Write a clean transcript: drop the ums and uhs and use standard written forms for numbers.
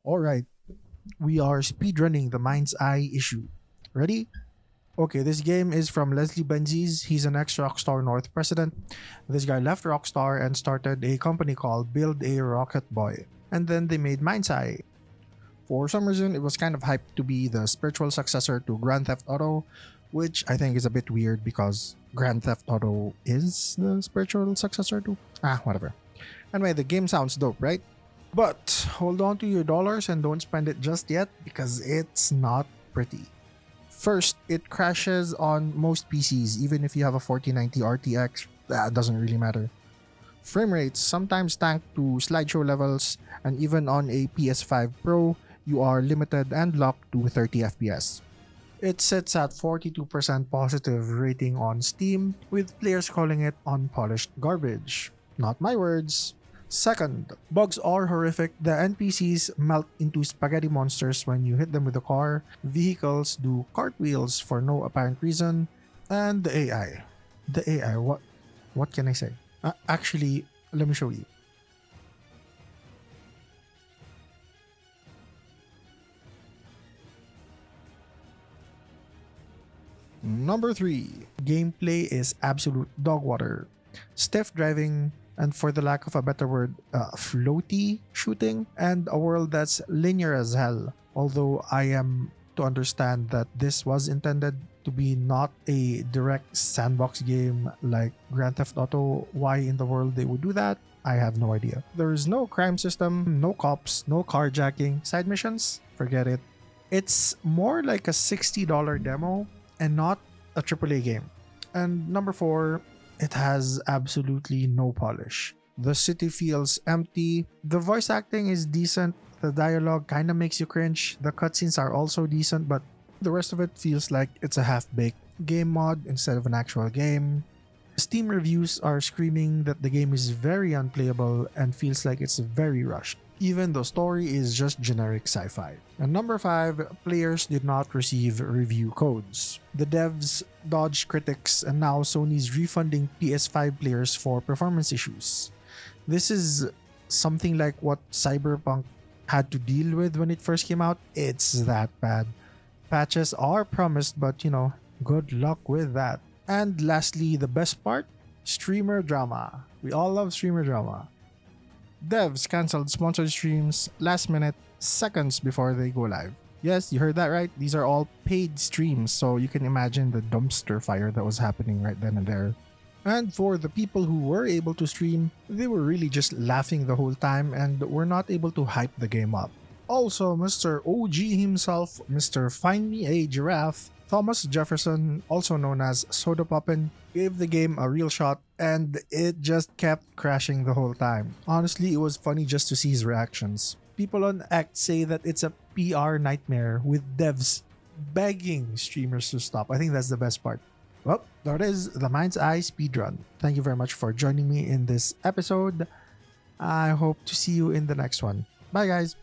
Alright, we are speedrunning the Mindseye issue. Ready? Okay, this game is from Leslie Benzies. He's an ex-Rockstar North president. This guy left Rockstar and started a company called Build a Rocket Boy. And then they made Mindseye. For some reason, it was kind of hyped to be the spiritual successor to Grand Theft Auto, which I think is a bit weird because Grand Theft Auto is the spiritual successor to. Whatever. Anyway, the game sounds dope, right? But hold on to your dollars and don't spend it just yet because it's not pretty. First, it crashes on most PCs, even if you have a 4090 RTX, that doesn't really matter. Frame rates sometimes tank to slideshow levels, and even on a PS5 Pro, you are limited and locked to 30 FPS. It sits at 42% positive rating on Steam, with players calling it unpolished garbage. Not my words. Second, bugs are horrific. The NPCs melt into spaghetti monsters when you hit them with a car, vehicles do cartwheels for no apparent reason, and the AI. The AI, what can I say? Actually, let me show you. Number 3. Gameplay is absolute dog water. Stiff driving, and for the lack of a better word, floaty shooting, and a world that's linear as hell. Although I am to understand that this was intended to be not a direct sandbox game like Grand Theft Auto. Why in the world they would do that? I have no idea. There is no crime system, no cops, no carjacking, side missions. Forget it. It's more like a $60 demo and not a AAA game. And number 4, it has absolutely no polish. The city feels empty. The voice acting is decent. The dialogue kind of makes you cringe. The cutscenes are also decent, but the rest of it feels like it's a half-baked game mod instead of an actual game. Steam reviews are screaming that the game is very unplayable and feels like it's very rushed, even though story is just generic sci-fi. And number 5, players did not receive review codes. The devs dodged critics, and now Sony's refunding PS5 players for performance issues. This is something like what Cyberpunk had to deal with when it first came out. It's that bad. Patches are promised, but good luck with that. And lastly, the best part, streamer drama. We all love streamer drama. Devs cancelled sponsored streams last minute, seconds before they go live. Yes, you heard that right. These are all paid streams, so you can imagine the dumpster fire that was happening right then and there. And for the people who were able to stream, they were really just laughing the whole time and were not able to hype the game up. Also, Mr. OG himself, Mr. Find Me a Giraffe, Thomas Jefferson, also known as Soda Poppin', gave the game a real shot and it just kept crashing the whole time. Honestly, it was funny just to see his reactions. People on Act say that it's a PR nightmare with devs begging streamers to stop. I think that's the best part. Well, that is the Mindseye speedrun. Thank you very much for joining me in this episode. I hope to see you in the next one. Bye guys!